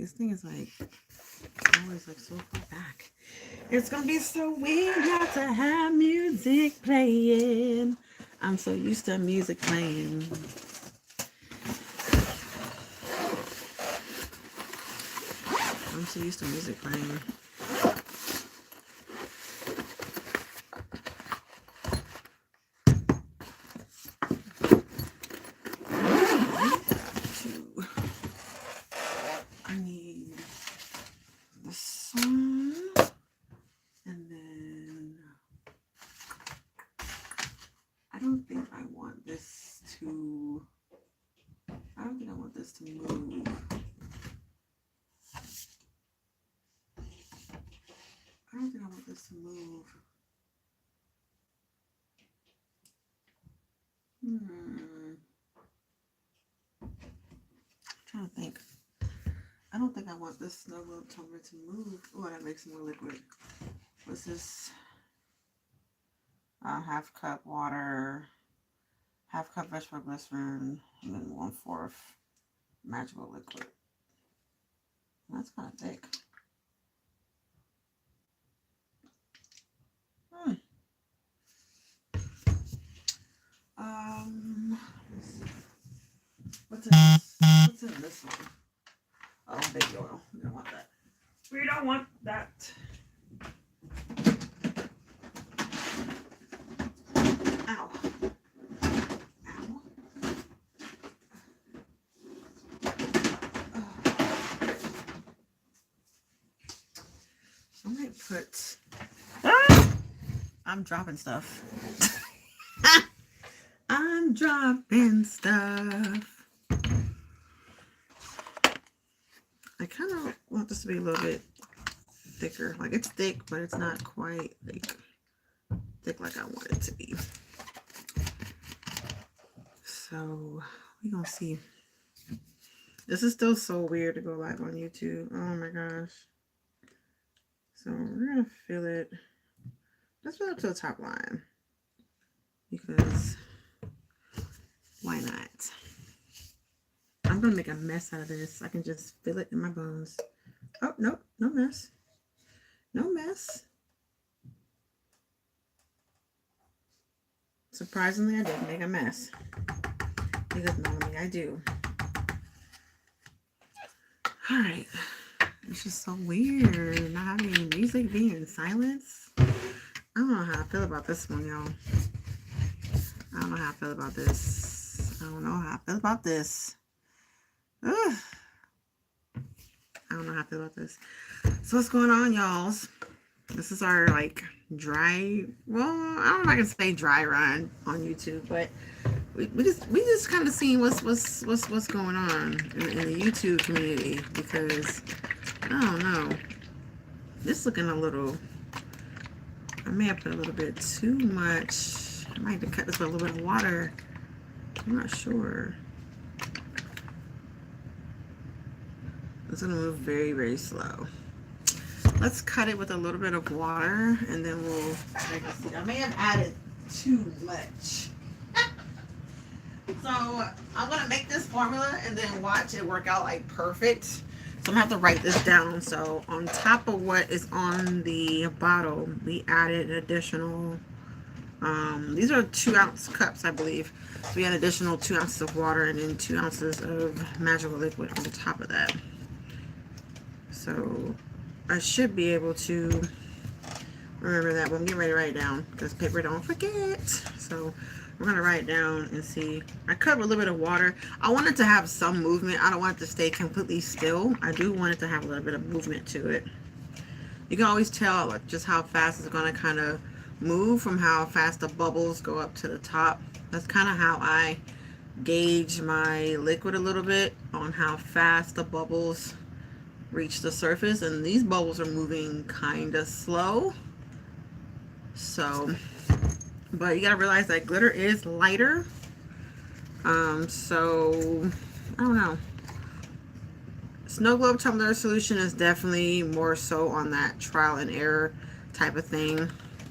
This thing is like always like so far back. It's gonna be so weird not to have music playing. I'm so used to music playing. I'm so used to music playing. I need this one, and then I don't think I want this to. I don't think I want this to move. I don't think I want this to move. I'm trying to think. I don't think I want this snow globe tumbler to move. Oh, I gotta make some more liquid. What's this? Half cup water, half cup vegetable glycerin, and then 1/4 magical liquid. That's kind of thick. What's in this? What's in this one? Oh, baby oil. We don't want that. We don't want that. Ow. Ow. I might put... I'm dropping stuff. I'm dropping stuff. I kind of want this to be a little bit thicker. Like, it's thick, but it's not quite like thick like I want it to be. So we're gonna see. This is still so weird to go live on YouTube. Oh my gosh. So we're gonna fill it. Let's fill it to the top line, because why not? I'm gonna make a mess out of this. I can just fill it in my bones. Oh, nope, no mess. No mess. Surprisingly, I didn't make a mess, because normally I do. All right. It's just so weird not having any music, being in silence. I don't know how I feel about this one, y'all. I don't know how I feel about this. I don't know how I feel about this. Ugh. I don't know how I feel about this. So what's going on, y'all? This is our like dry, well, I don't know if I can say dry run on YouTube, but we just kind of seeing what's going on in the YouTube community, because I don't know. This looking a little, I may have put a little bit too much. I might have to cut this with a little bit of water. I'm not sure. It's gonna move very, very slow. Let's cut it with a little bit of water, and then we'll take a seat. I may have added too much. So I'm gonna make this formula and then watch it work out like perfect. So I'm gonna have to write this down. So on top of what is on the bottle, we added an additional, these are 2-ounce cups, I believe. So we had additional 2 ounces of water and then 2 ounces of magical liquid on top of that. So I should be able to remember that, but I'm getting ready to write it down, because paper don't forget. So we're going to write it down and see. I cut with a little bit of water. I want it to have some movement. I don't want it to stay completely still. I do want it to have a little bit of movement to it. You can always tell like just how fast it's going to kind of move from how fast the bubbles go up to the top. That's kind of how I gauge my liquid a little bit, on how fast the bubbles reach the surface. And these bubbles are moving kind of slow. So, but you gotta realize that glitter is lighter. So I don't know. Snow globe tumbler solution is definitely more so on that trial and error type of thing,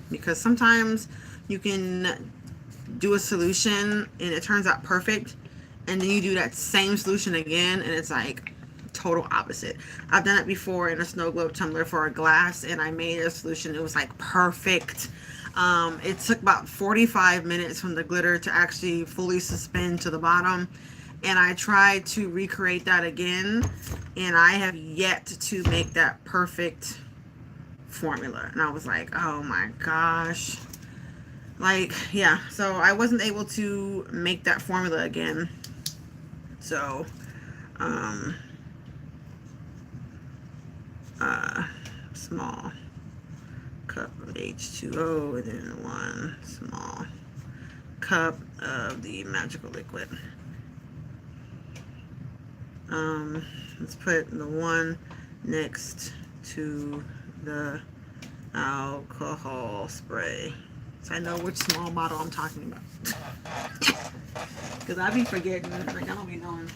because sometimes you can do a solution and it turns out perfect, and then you do that same solution again and it's like total opposite. I've done it before in a snow globe tumbler for a glass, and I made a solution. It was like perfect. It took about 45 minutes from the glitter to actually fully suspend to the bottom. And I tried to recreate that again, and I have yet to make that perfect formula. And I was like, oh my gosh. Like, yeah, so I wasn't able to make that formula again. So, small cup of H2O, and then 1 small cup of the magical liquid. Let's put the one next to the alcohol spray, so I know which small bottle I'm talking about. Because I be forgetting, like I don't be knowing.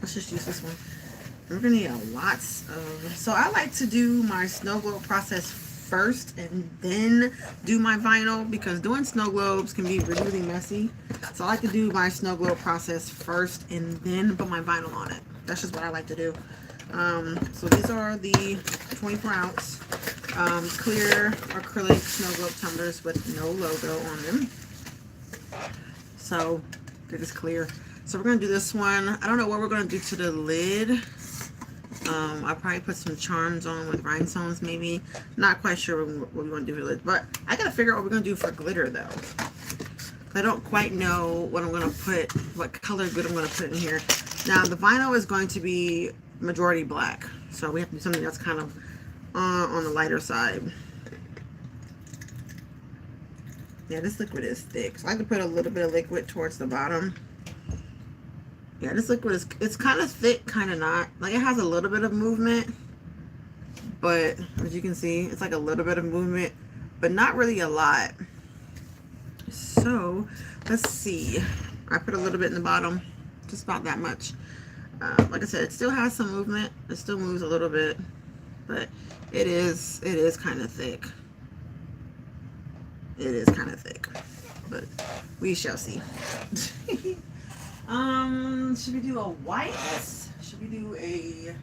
Let's just use this one. We're gonna need lots of. So I like to do my snow globe process first and then do my vinyl, because doing snow globes can be really, really messy. So I like to do my snow globe process first and then put my vinyl on it. That's just what I like to do. So these are the 24 ounce clear acrylic snow globe tumblers with no logo on them. So they're just clear. So we're gonna do this one. I don't know what we're gonna do to the lid. I'll probably put some charms on with rhinestones, maybe. Not quite sure what we're going to do for the lid, but I gotta figure out what we're going to do for glitter, though. I don't quite know what I'm going to put, what color glitter I'm going to put in here. Now, the vinyl is going to be majority black, so we have to do something that's kind of on the lighter side. Yeah, this liquid is thick, so I like to put a little bit of liquid towards the bottom. Yeah, this liquid is, it's kind of thick, kind of not. Like, it has a little bit of movement, but as you can see, it's like a little bit of movement, but not really a lot. So, let's see. I put a little bit in the bottom, just about that much. Like I said, it still has some movement. It still moves a little bit, but it is kind of thick. It is kind of thick, but we shall see. Should we do a white? Should we do a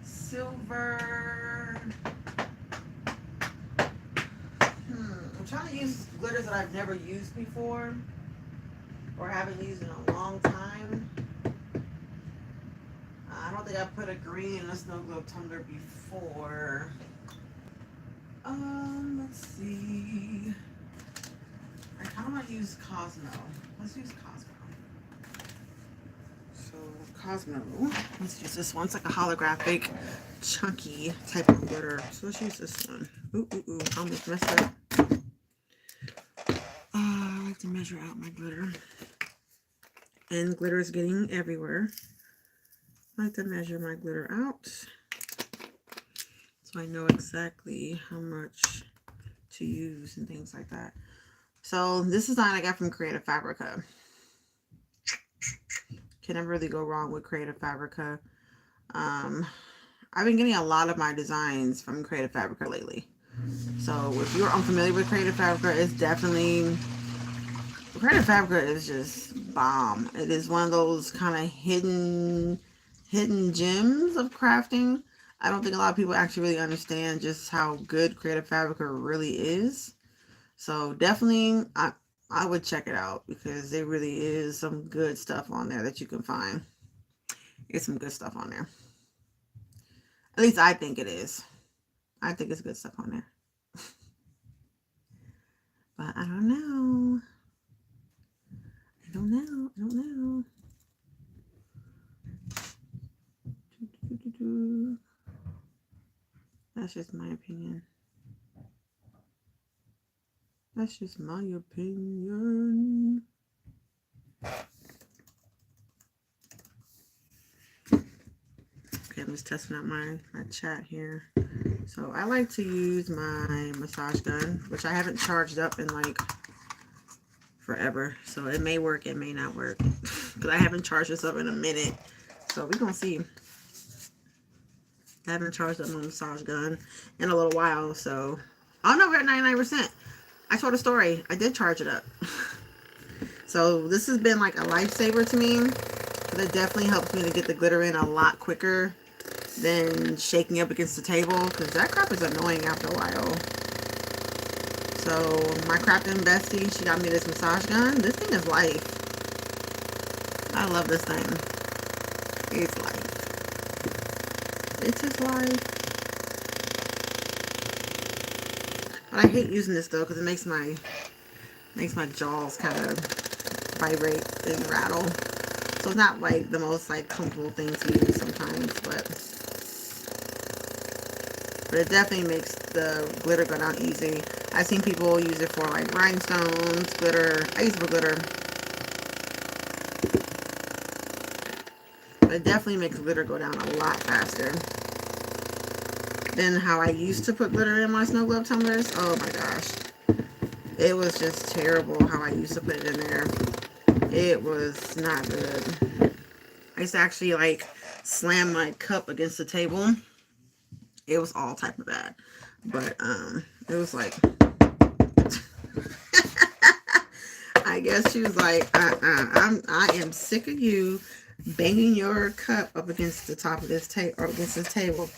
silver? I'm trying to use glitters that I've never used before or haven't used in a long time. I don't think I put a green in a snow globe tumbler before. Let's see. I kind of want to use Cosmo. Let's use Cosmo. So Cosmo, let's use this one. It's like a holographic, chunky type of glitter. So let's use this one. Ooh, I almost messed up. I like to measure out my glitter. And glitter is getting everywhere. I like to measure my glitter out, so I know exactly how much to use and things like that. So this design I got from Creative Fabrica. Can never really go wrong with Creative Fabrica. I've been getting a lot of my designs from Creative Fabrica lately. So if you're unfamiliar with Creative Fabrica, it's definitely, Creative Fabrica is just bomb. It is one of those kind of hidden gems of crafting. I don't think a lot of people actually really understand just how good Creative Fabrica really is. So definitely, I would check it out, because there really is some good stuff on there that you can find. There's some good stuff on there. At least I think it is. I think it's good stuff on there. But I don't know. I don't know. That's just my opinion. That's just my opinion. Okay, I'm just testing out my chat here. So I like to use my massage gun, which I haven't charged up in like forever. So it may work, it may not work. Because I haven't charged this up in a minute. So we're going to see. I haven't charged up my massage gun in a little while. So, oh no, we're at 99%. I told a story. I did charge it up. So this has been like a lifesaver to me. but it definitely helps me to get the glitter in a lot quicker than shaking up against the table, because that crap is annoying after a while. So my crafting bestie, she got me this massage gun. This thing is life. I love this thing. It's life. It's just life. But I hate using this though, because it makes my jaws kind of vibrate and rattle. So it's not like the most like comfortable thing to use sometimes, but it definitely makes the glitter go down easy. I've seen people use it for like rhinestones, glitter. I use it for glitter. But it definitely makes glitter go down a lot faster than how I used to put glitter in my snow globe tumblers. Oh my gosh. It was just terrible how I used to put it in there. It was not good. I used to actually like slam my cup against the table. It was all type of bad. But it was like I guess she was like, I am sick of you banging your cup up against the top of this table or against this table.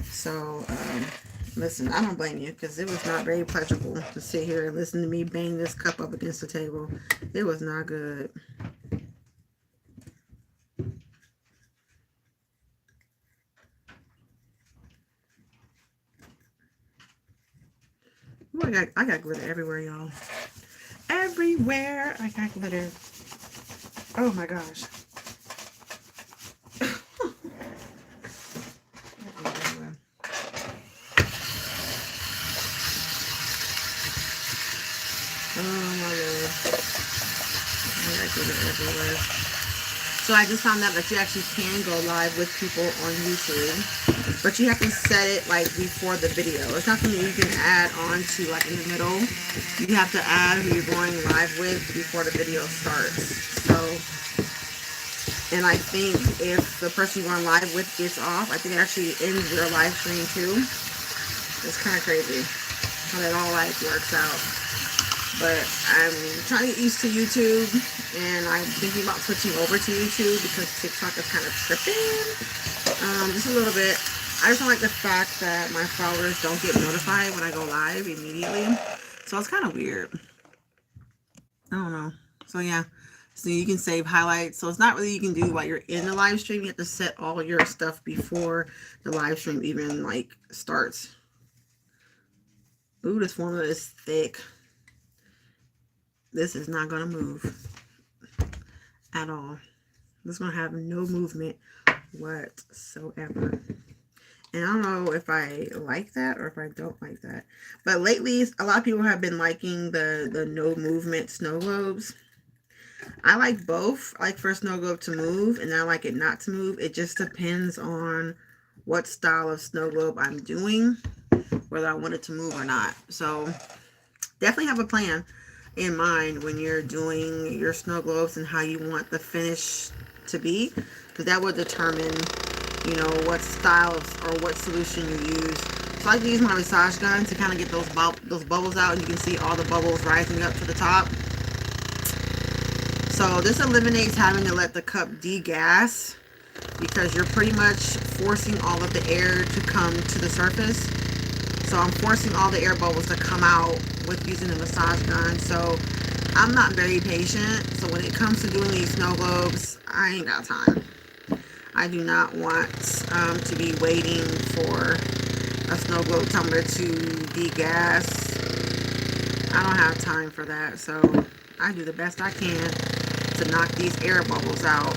So listen, I don't blame you, because it was not very pleasurable to sit here and listen to me bang this cup up against the table. It was not good. Ooh, I got glitter everywhere, y'all. Everywhere I got glitter. Oh my gosh. Oh my Lord. I got glitter everywhere. So I just found out that you actually can go live with people on YouTube, but you have to set it like before the video. It's not something you can add on to like in the middle. You have to add who you're going live with before the video starts. So, and I think if the person you're going live with gets off, I think it actually ends your live stream too. It's kind of crazy how that all like works out. But I'm trying to get used to YouTube, and I'm thinking about switching over to YouTube because TikTok is kind of tripping. Just a little bit. I just don't like the fact that my followers don't get notified when I go live immediately. So it's kind of weird. I don't know. So yeah. So you can save highlights. So it's not really you can do while you're in the live stream. You have to set all your stuff before the live stream even like starts. Ooh, this formula is thick. This is not going to move at all. This is going to have no movement whatsoever. And I don't know if I like that or if I don't like that. But lately, a lot of people have been liking the no movement snow globes. I like both. I like for a snow globe to move, and I like it not to move. It just depends on what style of snow globe I'm doing, whether I want it to move or not. So definitely have a plan in mind when you're doing your snow globes and how you want the finish to be, because that will determine, you know, what style or what solution you use. So I like to use my massage gun to kind of get those bubbles out, and you can see all the bubbles rising up to the top. So this eliminates having to let the cup degas, because you're pretty much forcing all of the air to come to the surface. So I'm forcing all the air bubbles to come out with using the massage gun. So I'm not very patient. So when it comes to doing these snow globes, I ain't got time. I do not want to be waiting for a snow globe tumbler to degas. I don't have time for that. So I do the best I can to knock these air bubbles out.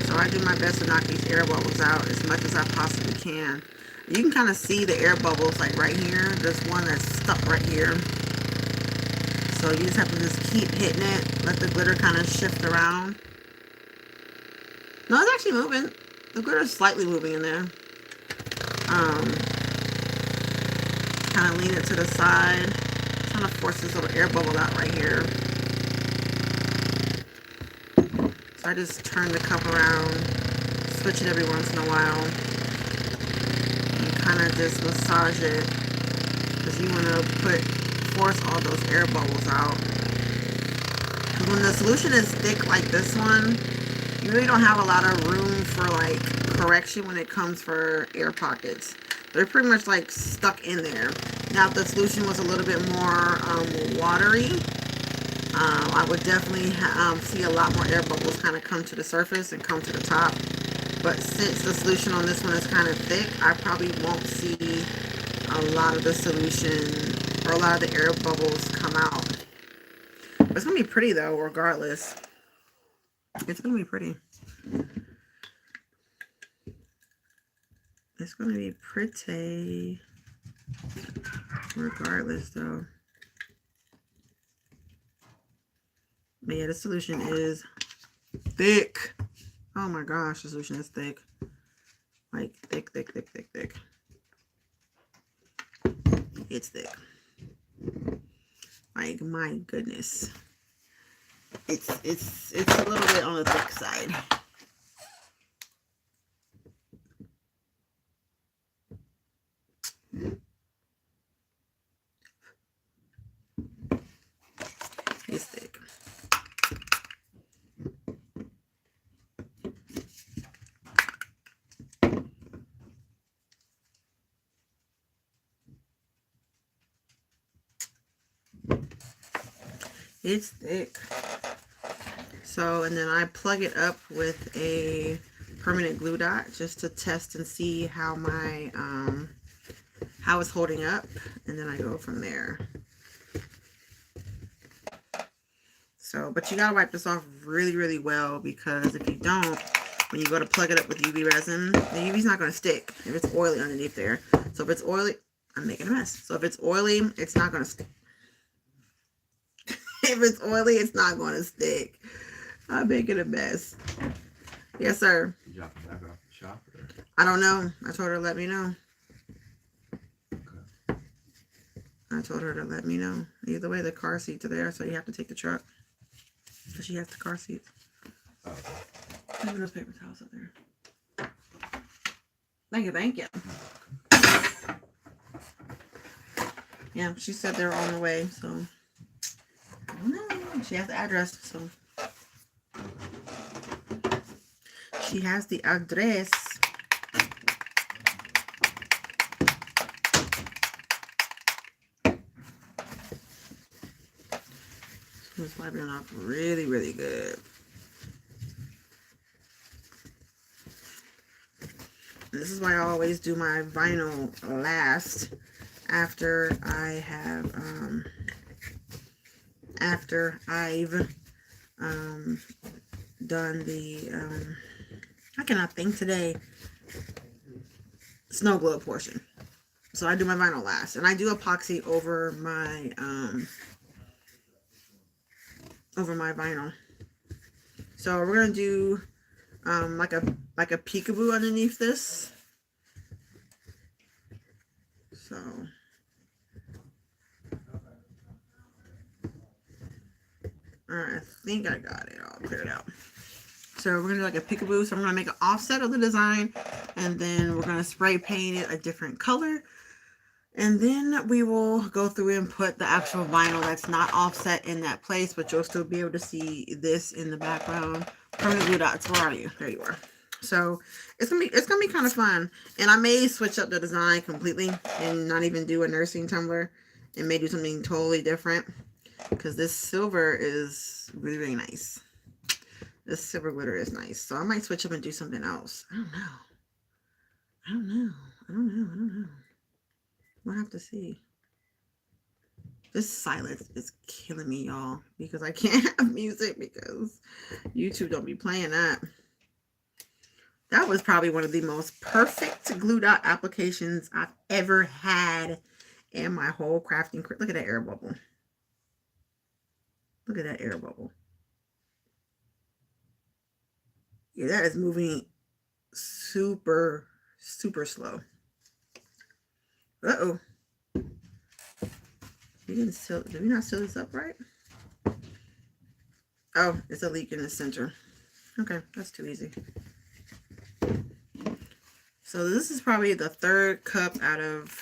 So I do my best to knock these air bubbles out as much as I possibly can. You can kind of see the air bubbles like right here. There's one that's stuck right here. So you just have to just keep hitting it. Let the glitter kind of shift around. No, it's actually moving. The glitter is slightly moving in there. Kind of lean it to the side. I'm trying to force this little air bubble out right here. So I just turn the cup around, switch it every once in a while, and kind of just massage it, because you want to force all those air bubbles out. when the solution is thick like this one, you really don't have a lot of room for like correction when it comes for air pockets. They're pretty much like stuck in there. Now if the solution was a little bit more watery, I would definitely see a lot more air bubbles kind of come to the surface and come to the top. But since the solution on this one is kind of thick, I probably won't see a lot of the solution or a lot of the air bubbles come out. But it's going to be pretty though, regardless. It's going to be pretty. It's going to be pretty regardless though. But yeah, the solution is thick. Oh my gosh, the solution is thick. Like thick, thick, thick, thick, thick. It's thick. Like my goodness. It's a little bit on the thick side. It's thick. It's thick. So, and then I plug it up with a permanent glue dot just to test and see how my how it's holding up, and then I go from there. So, but you gotta wipe this off really, really well, because if you don't, when you go to plug it up with UV resin, the UV's not gonna stick if it's oily underneath there. So if it's oily, I'm making a mess. So if it's oily, it's not gonna stick. If it's oily, it's not gonna stick. I'm making a mess. Yes, sir. You dropped it back off the shop? Or? I don't know. I told her to let me know. Okay. I told her to let me know. Either way, the car seats are there, so you have to take the truck. So she has the car seats. Oh, okay. Maybe those paper towels up there. Thank you, thank you. Yeah, she said they're on the way, so I don't know. She has the address, so she has the address. It's wiping it off really, really good. This is why I always do my vinyl last after I have after I've done the I cannot think today, snow globe portion. So I do my vinyl last, and I do epoxy over my vinyl. So we're gonna do like a peekaboo underneath this. So alright, I think I got it all cleared out. So we're gonna do like a peekaboo. So I'm gonna make an offset of the design, and then we're gonna spray paint it a different color. And then we will go through and put the actual vinyl that's not offset in that place, but you'll still be able to see this in the background. Permanent glue dots, where are you? There you are. So it's gonna be kind of fun. And I may switch up the design completely and not even do a nursing tumbler, and may do something totally different, because this silver is really, really nice. This silver glitter is nice. So I might switch up and do something else. I don't know. We'll have to see. This silence is killing me, y'all, because I can't have music because YouTube don't be playing that. That was probably one of the most perfect glue dot applications I've ever had in my whole crafting career. Look at that air bubble. Look at that air bubble. Yeah, that is moving super, super slow. Uh-oh. We didn't seal, did we not seal this up right? Oh, it's a leak in the center. Okay, that's too easy. So this is probably the third cup out of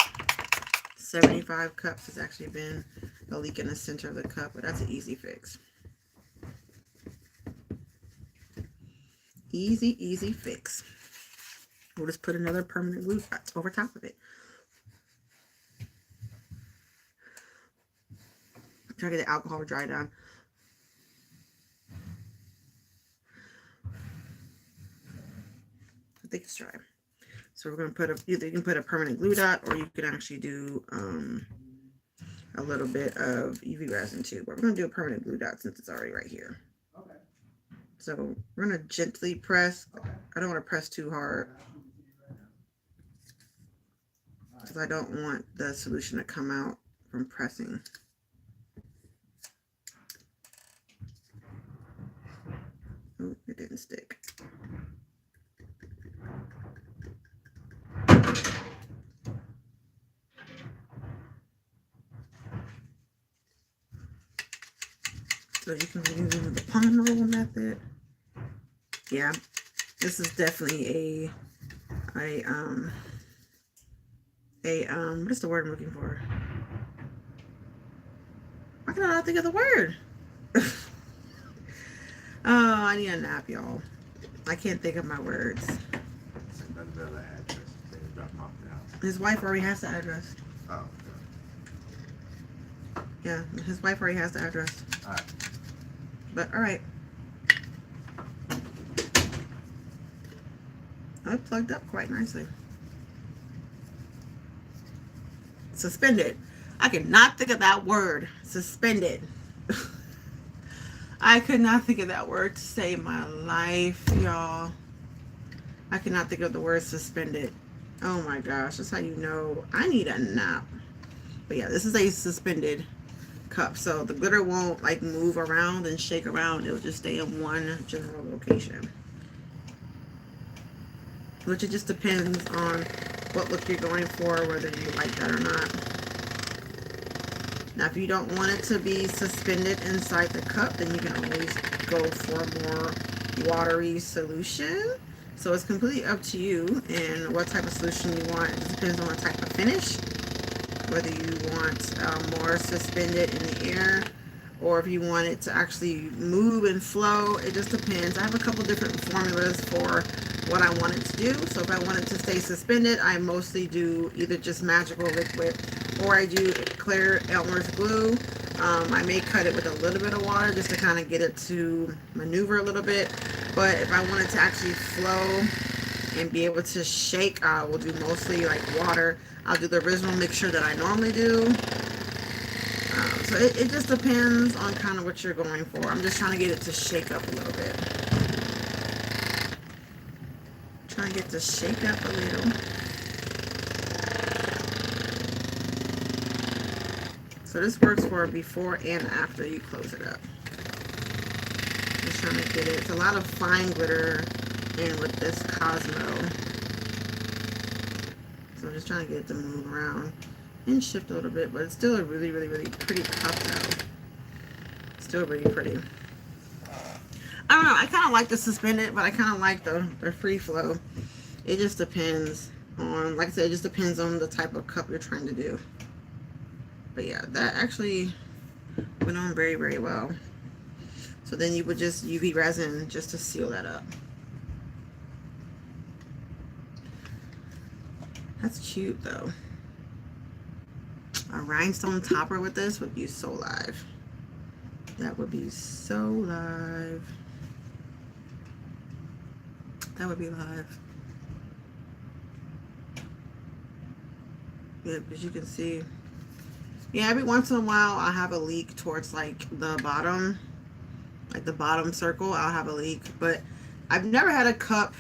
75 cups. It's actually been a leak in the center of the cup, but that's an easy fix. Easy fix. We'll just put another permanent glue over top of it. Try to get the alcohol dry down. I think it's dry. So we're going to put either you can put a permanent glue dot, or you can actually do a little bit of UV resin too. But we're going to do a permanent glue dot since it's already right here. Okay. So we're going to gently press. I don't want to press too hard, because I don't want the solution to come out from pressing. Oh, it didn't stick. So you can use the palm roll method. Yeah, this is definitely what is the word I'm looking for? Why can I not think of the word? Oh, I need a nap, y'all. I can't think of my words. His wife already has the address. Oh, okay. Yeah, his wife already has the address. All right. But all right. Oh, it plugged up quite nicely. Suspended. I could not think of that word. Suspended. I could not think of that word to save my life, y'all. I could not think of the word suspended. Oh my gosh, that's how you know I need a nap. But yeah, this is a suspended cup, so the glitter won't like move around and shake around. It'll just stay in one general location, which it just depends on what look you're going for, whether you like that or not. Now, if you don't want it to be suspended inside the cup, then you can always go for a more watery solution. So it's completely up to you and what type of solution you want. It just depends on the type of finish, whether you want more suspended in the air, or if you want it to actually move and flow. It just depends. I have a couple different formulas for what I want it to do. So if I want it to stay suspended, I mostly do either just magical liquid, or I do clear Elmer's glue. I may cut it with a little bit of water just to kind of get it to maneuver a little bit. But if I want it to actually flow and be able to shake, I will do mostly like water. I'll do the original mixture that I normally do. So it just depends on kind of what you're going for. I'm just trying to get it to shake up a little bit. Trying to get it to shake up a little. So this works for before and after you close it up. Just trying to get it. It's a lot of fine glitter in with this Cosmo. So I'm just trying to get it to move around and shift a little bit, but it's still a really pretty cup though. Still really pretty. I don't know. I kind of like the suspended, but I kind of like the free flow. It just depends on, like I said, it just depends on the type of cup you're trying to do. But yeah, that actually went on very well. So then you would just UV resin just to seal that up. That's cute though. A rhinestone topper with this would be so live. That would be so live. That would be live. Yeah, as you can see. Yeah, every once in a while I'll have a leak towards like the bottom circle. I'll have a leak, but I've never had a cup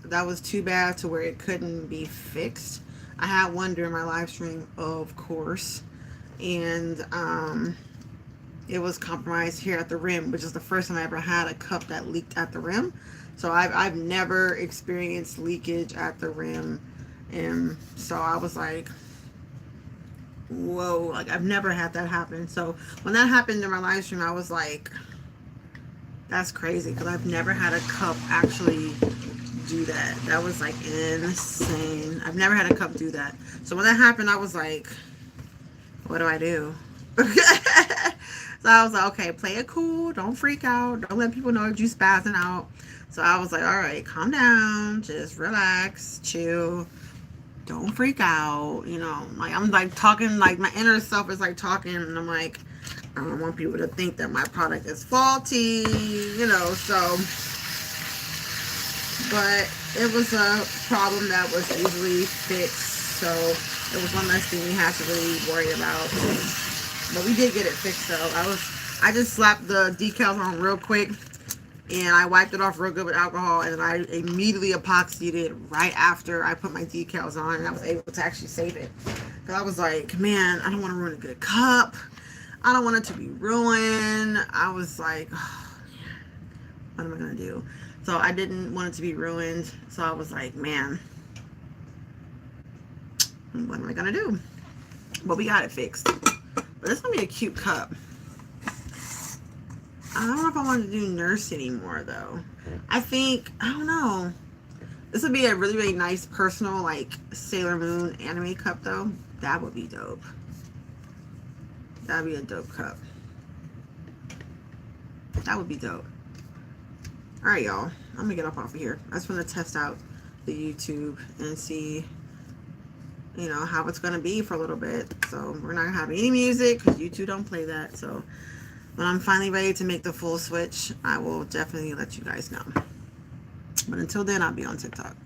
that was too bad to where it couldn't be fixed. I had one during my live stream, of course, and it was compromised here at the rim, which is the first time I ever had a cup that leaked at the rim. So I've never experienced leakage at the rim, and so I was like, whoa, like I've never had that happen. So when that happened in my live stream, I was like, that's crazy, because I've never had a cup actually do that. That was like insane. I've never had a cup do that. So when that happened, I was like, what do I do? So I was like, okay, play it cool. Don't freak out. Don't let people know that you spazzing out. So I was like, all right, calm down. Just relax, chill. Don't freak out. You know, like I'm like talking, like my inner self is like talking, and I'm like, I don't want people to think that my product is faulty. You know, so. But it was a problem that was easily fixed. So it was one less thing we had to really worry about. But we did get it fixed though. I just slapped the decals on real quick and I wiped it off real good with alcohol, and then I immediately epoxied it right after I put my decals on, and I was able to actually save it. Because I was like, man, I don't want to ruin a good cup. I don't want it to be ruined. I was like, oh, what am I going to do? So I didn't want it to be ruined. So I was like, man, what am I going to do? But we got it fixed. But it's going to be a cute cup. I don't know if I want to do nurse anymore, though. I don't know. This would be a really, really nice personal, like, Sailor Moon anime cup, though. That would be dope. That would be a dope cup. That would be dope. Alright, y'all. I'm going to get up off of here. I just want to test out the YouTube and see, you know, how it's going to be for a little bit. So, we're not going to have any music because YouTube don't play that, so... When I'm finally ready to make the full switch, I will definitely let you guys know. But until then, I'll be on TikTok.